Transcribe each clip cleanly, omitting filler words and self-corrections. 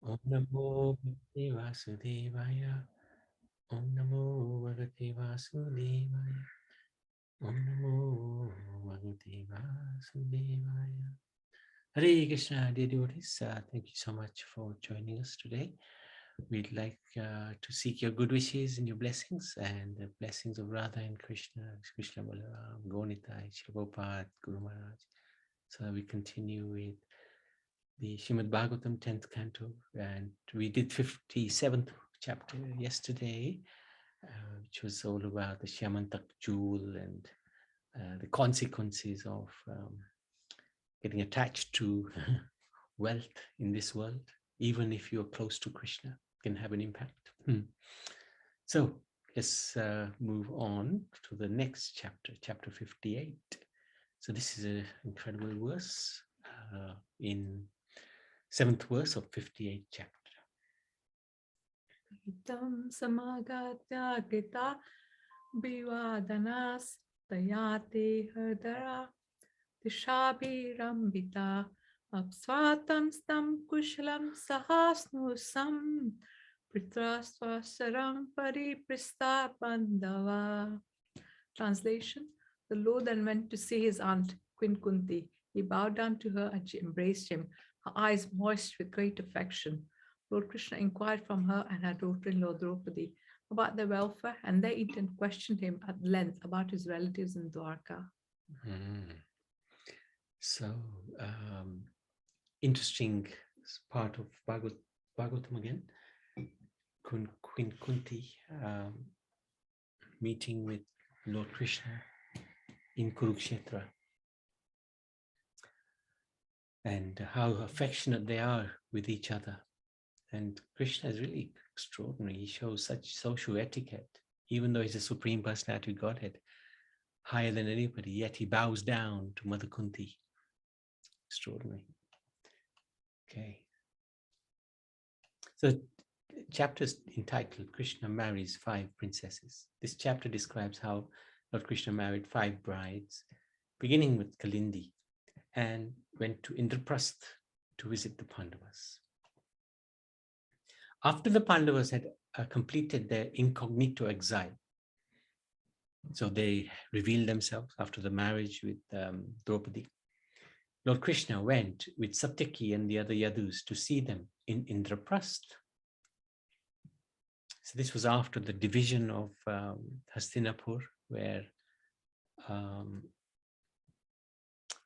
Om Namo Bhagavate Vasudevaya. Om Namo Bhagavate Vasudevaya. Om Namo Bhagavate Vasudevaya. Hare Krishna, dear devotees. Thank you so much for joining us today. We'd like to seek your good wishes and your blessings, and the blessings of Radha and Krishna, Krishna Balaram, Gaunitai, Shilapopad, Guru Maharaj. So we continue with the Srimad Bhagavatam 10th Canto, and we did 57th chapter yesterday, which was all about the Shyamantak jewel and the consequences of getting attached to wealth in this world, even if you're close to Krishna, can have an impact. So let's move on to the next chapter, chapter 58. So this is an incredible verse in 7th verse of 58th chapter. Itam samagatya gita bivadanas tayate hardara dishabirambita apsvatam stam kushalam sahasnusam pritrasvasaram pariprista bandava. Translation: The Lord then went to see his aunt, Queen Kunti. He bowed down to her and she embraced him, her eyes moist with great affection. Lord Krishna inquired from her and her daughter-in-law Draupadi about their welfare, and they intent questioned him at length about his relatives in Dwarka. So, interesting part of Bhagavatam again. Queen Kunti meeting with Lord Krishna in Kurukshetra, and how affectionate they are with each other. And Krishna is really extraordinary. He shows such social etiquette, even though he's a Supreme Personality of Godhead, higher than anybody, yet he bows down to Mother Kunti. Extraordinary. Okay. So chapter is entitled Krishna Marries 5 Princesses. This chapter describes how Lord Krishna married 5 brides, beginning with Kalindi, and went to Indraprasth to visit the Pandavas. After the Pandavas had completed their incognito exile, so they revealed themselves after the marriage with Draupadi, Lord Krishna went with Satyaki and the other Yadus to see them in Indraprasth. So this was after the division of Hastinapur, where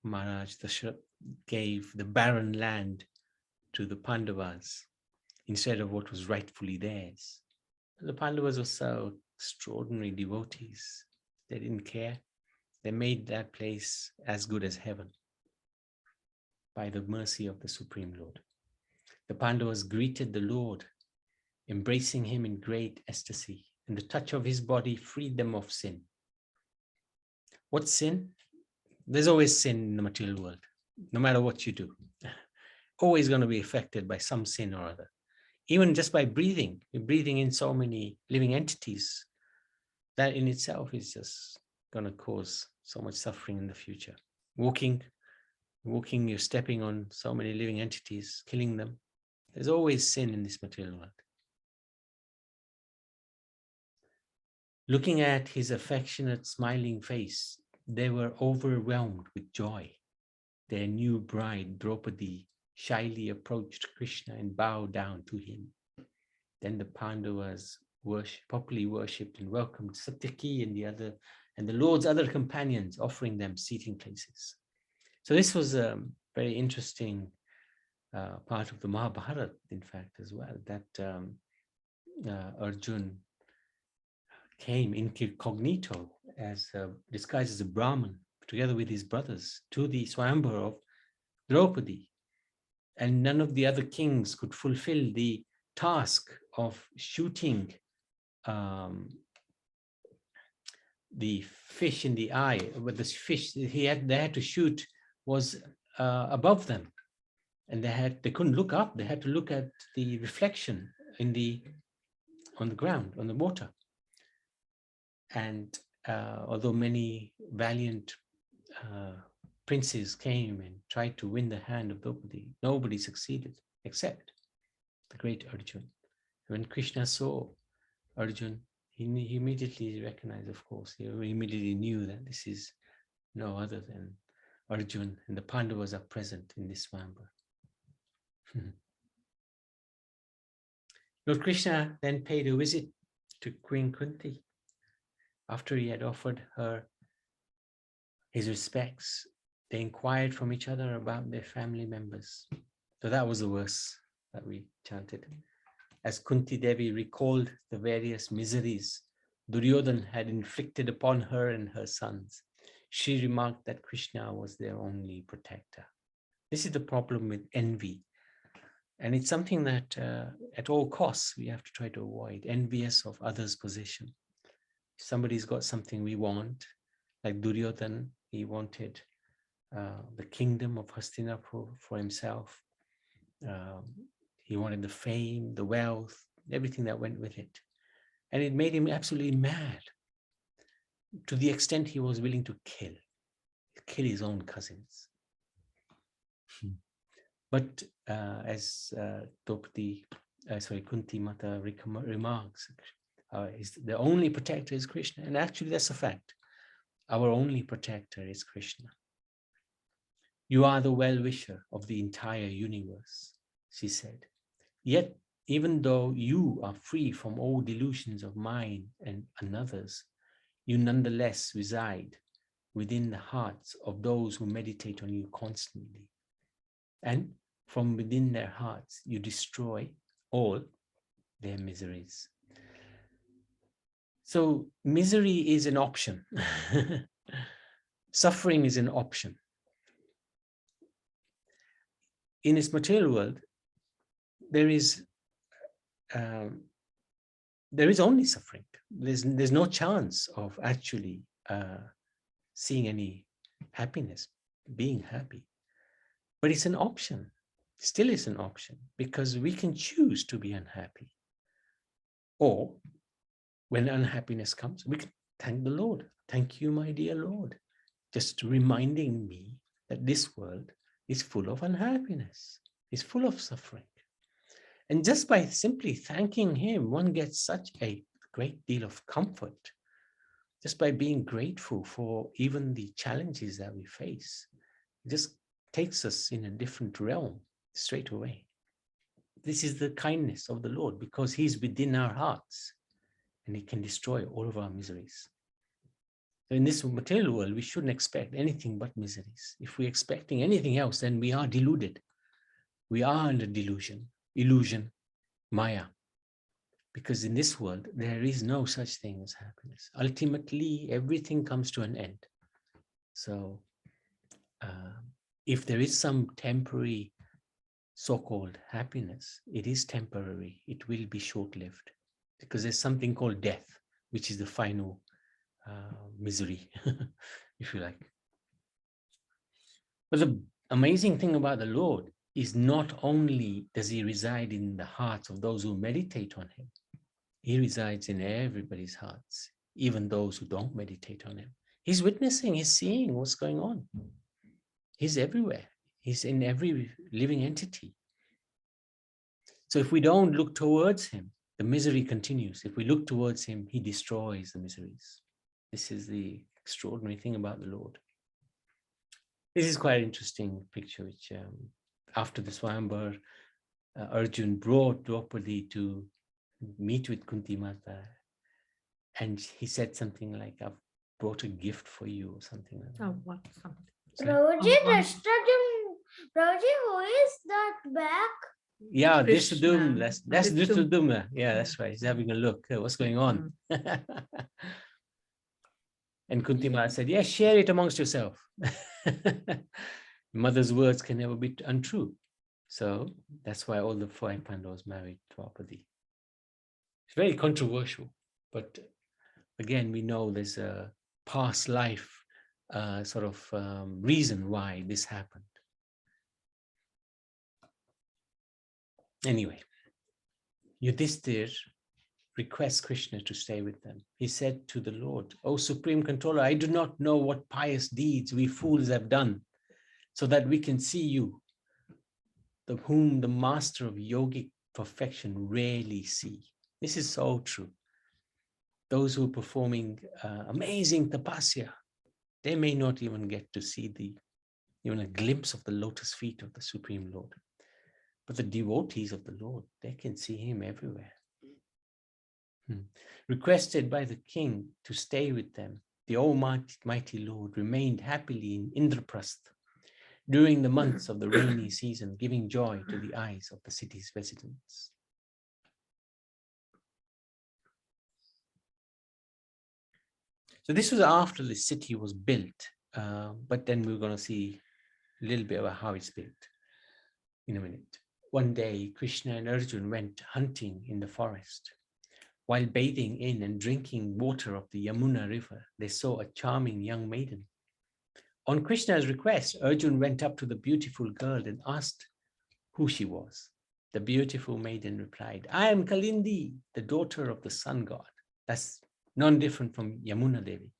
Maharaj Dasharath gave the barren land to the Pandavas instead of what was rightfully theirs. The Pandavas were so extraordinary devotees. They didn't care. They made that place as good as heaven by the mercy of the Supreme Lord. The Pandavas greeted the Lord, embracing him in great ecstasy, and the touch of his body freed them of sin. What's sin? There's always sin in the material world, no matter what you do. Always going to be affected by some sin or other. Even just by breathing, you're breathing in so many living entities. That in itself is just going to cause so much suffering in the future. Walking, you're stepping on so many living entities, killing them. There's always sin in this material world. Looking at his affectionate, smiling face, they were overwhelmed with joy. Their new bride, Draupadi, shyly approached Krishna and bowed down to him. Then the Pandavas popularly worshipped and welcomed Satyaki and the Lord's other companions, offering them seating places. So this was a very interesting part of the Mahabharata, in fact, as well, that Arjun came incognito as disguised as a Brahmin, together with his brothers, to the Swayamvar of Draupadi. And none of the other kings could fulfill the task of shooting the fish in the eye. But the fish they had to shoot was above them, and they couldn't look up. They had to look at the reflection on the ground, on the water. And although many valiant princes came and tried to win the hand of Draupadi, nobody succeeded except the great Arjun. When Krishna saw Arjun, he immediately recognized, of course, he immediately knew that this is no other than Arjun, and the Pandavas are present in this Swambar. Lord Krishna then paid a visit to Queen Kunti after he had offered her his respects. They inquired from each other about their family members. So that was the verse that we chanted. As Kunti Devi recalled the various miseries Duryodhan had inflicted upon her and her sons, she remarked that Krishna was their only protector. This is the problem with envy. And it's something that at all costs we have to try to avoid, envious of others' position. If somebody's got something we want, like Duryodhan, he wanted the kingdom of Hastinapur for himself. He wanted the fame, the wealth, everything that went with it. And it made him absolutely mad, to the extent he was willing to kill his own cousins. But as Kunti Mata remarks, the only protector is Krishna. And actually that's a fact. Our only protector is Krishna. You are the well-wisher of the entire universe, she said. Yet, even though you are free from all delusions of mine and another's, you nonetheless reside within the hearts of those who meditate on you constantly. And from within their hearts, you destroy all their miseries. So misery is an option. Suffering is an option. In this material world, there is only suffering. There's no chance of actually seeing any happiness, being happy. But it's an option. Still is an option, because we can choose to be unhappy. Or when unhappiness comes, we can thank the Lord. Thank you, my dear Lord. Just reminding me that this world is full of unhappiness, is full of suffering. And just by simply thanking him, one gets such a great deal of comfort. Just by being grateful for even the challenges that we face, it just takes us in a different realm straight away. This is the kindness of the Lord, because he's within our hearts and he can destroy all of our miseries. So in this material world, we shouldn't expect anything but miseries. If we're expecting anything else, then we are deluded. We are under delusion, illusion, Maya. Because in this world, there is no such thing as happiness. Ultimately, everything comes to an end. So if there is some temporary so-called happiness, it is temporary. It will be short-lived, because there's something called death, which is the final misery, if you like. But the amazing thing about the Lord is not only does he reside in the hearts of those who meditate on him, he resides in everybody's hearts, even those who don't meditate on him. He's witnessing, he's seeing what's going on. He's everywhere. He's in every living entity. So if we don't look towards him, the misery continues. If we look towards him, he destroys the miseries. This is the extraordinary thing about the Lord. This is quite an interesting picture, which after the Swayamvar, Arjun brought Draupadi to meet with Kunti Mata. And he said something like, I've brought a gift for you, or something like that. Oh, what? Something. Prabhuji, Prabhuji, who is that back? Yeah, Krishna. Drishadum, that's Drishadum. Drishadum. Yeah, that's right. He's having a look. What's going on? And Kunti Mata said, yes, share it amongst yourself. Mother's words can never be untrue. So that's why all the 5 Pandavas married Draupadi. It's very controversial, but again, we know there's a past life reason why this happened. Anyway, Yudhishthir requests Krishna to stay with them. He said to the Lord, O Supreme Controller, I do not know what pious deeds we fools have done, so that we can see you, whom the master of yogic perfection rarely see. This is so true. Those who are performing amazing tapasya, they may not even get to see even a glimpse of the lotus feet of the Supreme Lord. But the devotees of the Lord, they can see him everywhere. Requested by the king to stay with them, the Almighty Lord remained happily in Indraprastha during the months of the rainy season, giving joy to the eyes of the city's residents. So this was after the city was built, but then we're going to see a little bit about how it's built in a minute. One day, Krishna and Arjuna went hunting in the forest. While bathing in and drinking water of the Yamuna river, they saw a charming young maiden. On Krishna's request, Arjuna went up to the beautiful girl and asked who she was. The beautiful maiden replied, "I am Kalindi, the daughter of the sun god." That's none different from Yamuna Devi.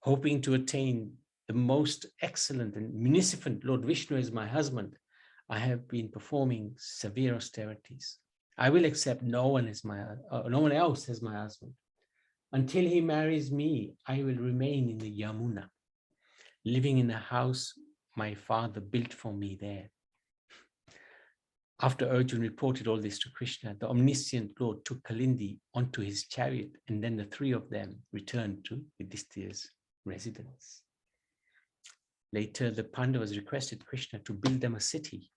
Hoping to attain the most excellent and munificent Lord Vishnu as my husband, I have been performing severe austerities. I will accept no one else as my husband. Until he marries me, I will remain in the Yamuna, living in a house my father built for me there. After Arjuna reported all this to Krishna, the omniscient Lord took Kalindi onto his chariot, and then the three of them returned to Yudhishthira's residence. Later, the Pandavas requested Krishna to build them a city.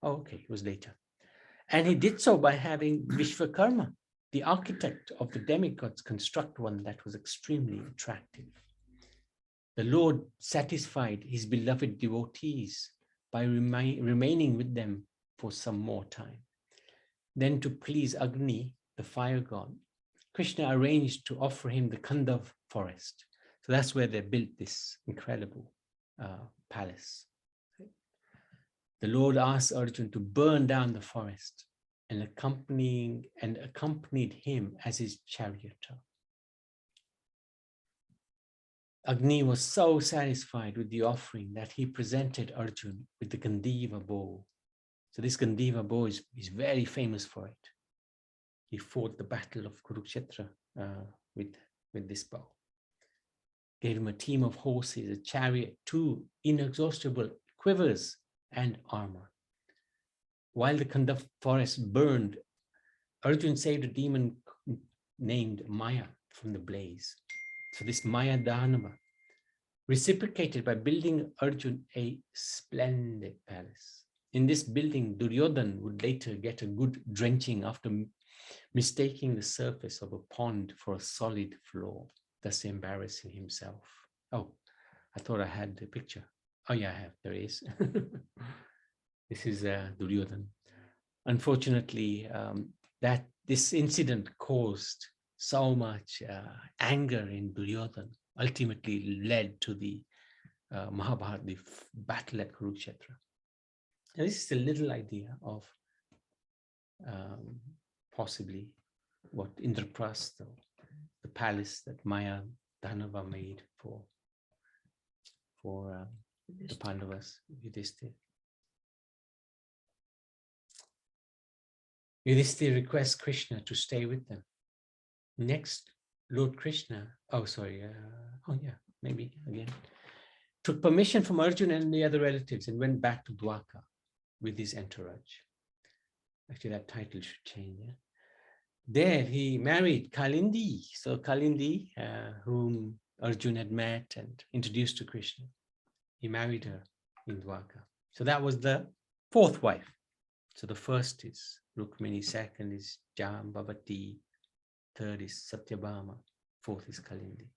Oh, okay, it was later. And he did so by having Vishvakarma, the architect of the demigods, construct one that was extremely attractive. The Lord satisfied his beloved devotees by remaining with them for some more time. Then, to please Agni, the fire god, Krishna arranged to offer him the Kandav forest. So that's where they built this incredible palace. The Lord asked Arjuna to burn down the forest and accompanied him as his charioteer. Agni was so satisfied with the offering that he presented Arjuna with the Gandiva bow. So this Gandiva bow is very famous for it. He fought the battle of Kurukshetra with this bow. Gave him a team of horses, a chariot, 2 inexhaustible quivers, and armor. While the Kandav forest burned, Arjuna saved a demon named Maya from the blaze. So this Maya Dhanava reciprocated by building Arjuna a splendid palace. In this building, Duryodhan would later get a good drenching after mistaking the surface of a pond for a solid floor, thus embarrassing himself. Oh, I thought I had the picture. Oh yeah, I have, there it is. This is Duryodhan. Unfortunately, this incident caused so much anger in Duryodhan, ultimately led to the Mahabharata, the battle at Kurukshetra. And this is a little idea of possibly what Indraprastha, the palace that Maya Dhanava made for the Pandavas, Yudhishthira. Yudhishthira requests Krishna to stay with them. Next, Lord Krishna, took permission from Arjuna and the other relatives and went back to Dwarka with his entourage. Actually, that title should change. Yeah? There, he married Kalindi. So Kalindi, whom Arjuna had met and introduced to Krishna, he married her in Dwarka. So that was the 4th wife. So the first is Rukmini, second is Jambavati, third is Satyabhama, 4th is Kalindi.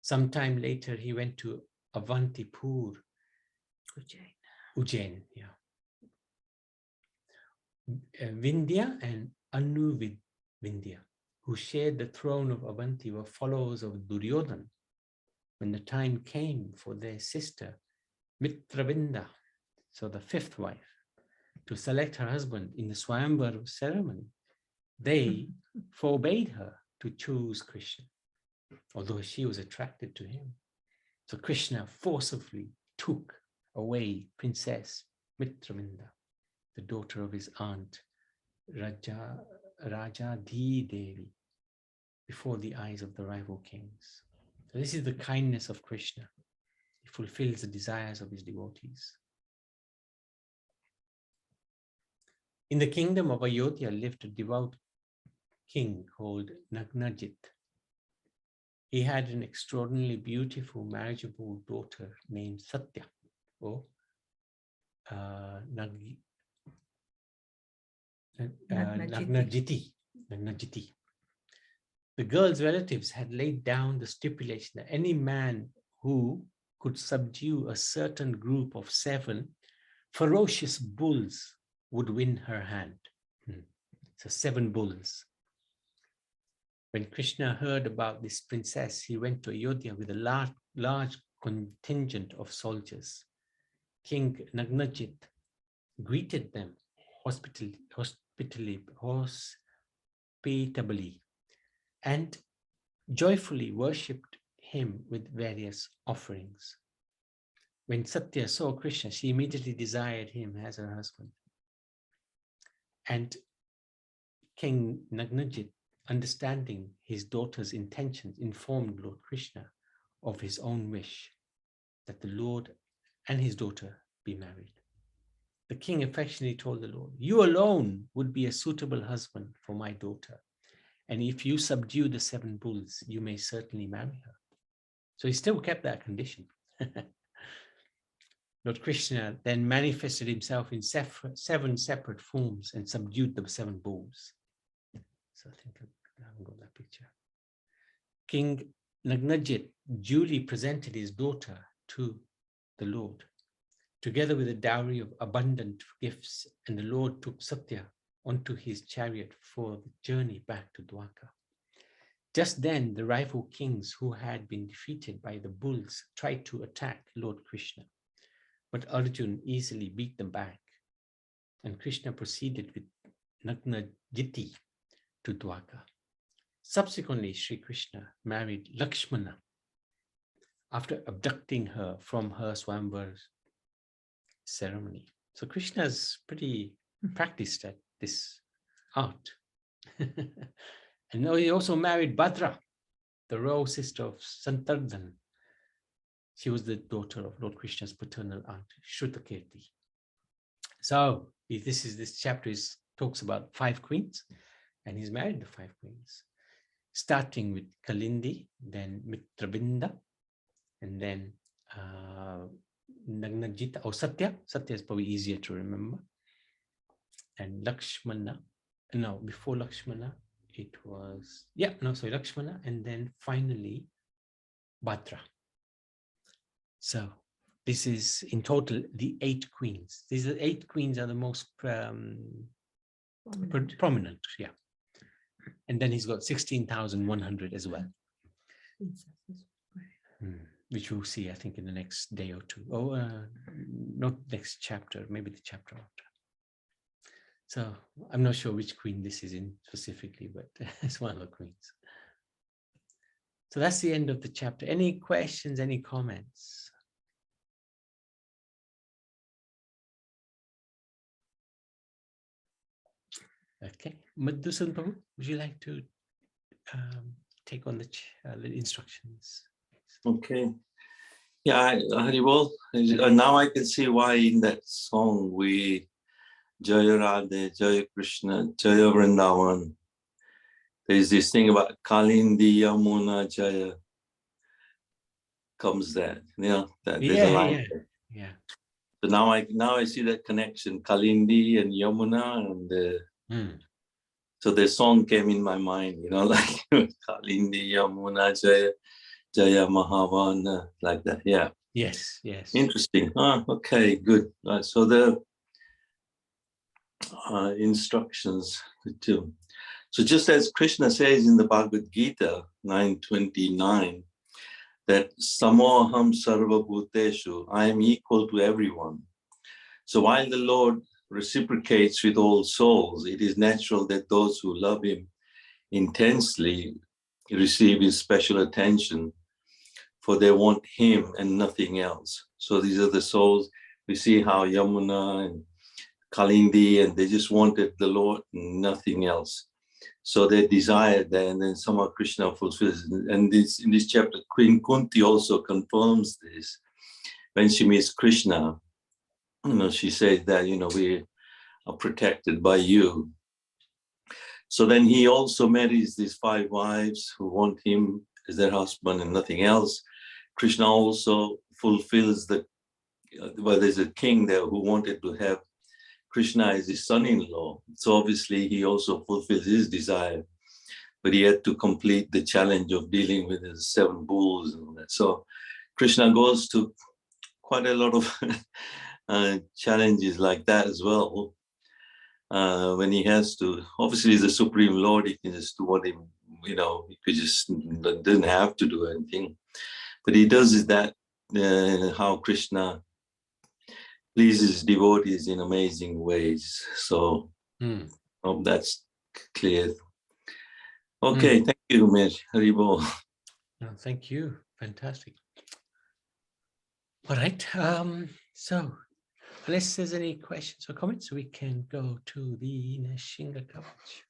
Sometime later, he went to Avantipur, Ujjain, yeah. Vindhya and Vindhya, who shared the throne of Avanti, were followers of Duryodhan. When the time came for their sister, Mitravinda, so the 5th wife, to select her husband in the Swayamvar ceremony, they forbade her to choose Krishna, although she was attracted to him. So Krishna forcibly took away Princess Mitravinda, the daughter of his aunt Raja Devi before the eyes of the rival kings. So this is the kindness of Krishna. He fulfills the desires of his devotees. In the kingdom of Ayodhya lived a devout king called Nagnajit. He had an extraordinarily beautiful marriageable daughter named Satya, or Nagnajiti. The girl's relatives had laid down the stipulation that any man who could subdue a certain group of 7 ferocious bulls would win her hand. So 7 bulls. When Krishna heard about this princess, he went to Ayodhya with a large contingent of soldiers. King Nagnajit greeted them hospitably, and joyfully worshipped him with various offerings. When Satya saw Krishna, she immediately desired him as her husband. And King Nagnajit, understanding his daughter's intentions, informed Lord Krishna of his own wish that the Lord and his daughter be married. The king affectionately told the Lord, "You alone would be a suitable husband for my daughter. And if you subdue the 7 bulls, you may certainly marry her." So he still kept that condition. Lord Krishna then manifested himself in 7 separate forms and subdued the 7 bulls. So I think I haven't got that picture. King Nagnajit duly presented his daughter to the Lord, together with a dowry of abundant gifts, and the Lord took Satya onto his chariot for the journey back to Dwarka. Just then, the rival kings who had been defeated by the bulls tried to attack Lord Krishna, but Arjuna easily beat them back, and Krishna proceeded with Nagnajiti to Dwarka. Subsequently, Sri Krishna married Lakshmana after abducting her from her Swamvar ceremony. So Krishna's pretty practiced at this art. And he also married Bhadra, the royal sister of Santardhan. She was the daughter of Lord Krishna's paternal aunt, Shrutakirti. So this chapter talks about 5 queens, and he's married the 5 queens, starting with Kalindi, then Mitrabinda, and then Nagnajita, or Satya. Satya is probably easier to remember. And Lakshmana. No, before Lakshmana, it was, Lakshmana, and then finally Bhadra. So this is in total the 8 queens. These 8 queens are the most prominent, yeah. And then he's got 16,100 as well, which we'll see, I think, in the next day or 2. Oh, not next chapter, maybe the chapter after. So I'm not sure which queen this is in specifically, but it's one of the queens. So that's the end of the chapter. Any questions, any comments? Okay, Madhusan Prabhu, would you like to take on the instructions? Okay. Yeah, Haribol. Now I can see why in that song we Jaya Radhe, Jaya Krishna, Jaya Vrindavan. There's this thing about Kalindi Yamuna Jaya. Comes that, that there's a line. Yeah. So now I see that connection, Kalindi and Yamuna, and so the song came in my mind, like Kalindi Yamuna Jaya, Jaya Mahavana, like that. Yeah. Yes. Interesting. Okay, good. So the instructions too. So just as Krishna says in the Bhagavad Gita 9:29, that Samoham Sarva Bhuteshu, I am equal to everyone. So while the Lord reciprocates with all souls, it is natural that those who love him intensely receive his special attention, for they want him and nothing else. So these are the souls. We see how Yamuna and Kalindi, and they just wanted the Lord, nothing else. So they desired that, and then somehow Krishna fulfills. And this, in this chapter, Queen Kunti also confirms this. When she meets Krishna, she says that, we are protected by you. So then he also marries these 5 wives who want him as their husband and nothing else. Krishna also fulfills there's a king there who wanted to have Krishna as his son-in-law. So obviously he also fulfills his desire, but he had to complete the challenge of dealing with his 7 bulls and all that. So Krishna goes to quite a lot of challenges like that as well. When he has to, obviously he's the Supreme Lord, he can just do what he could just, doesn't have to do anything. But he does is that, how Krishna pleases devotees in amazing ways. So hope that's clear. Okay, thank you, Umesh. Haribol. No, thank you. Fantastic. All right. So unless there's any questions or comments, we can go to the Nishinga coverage.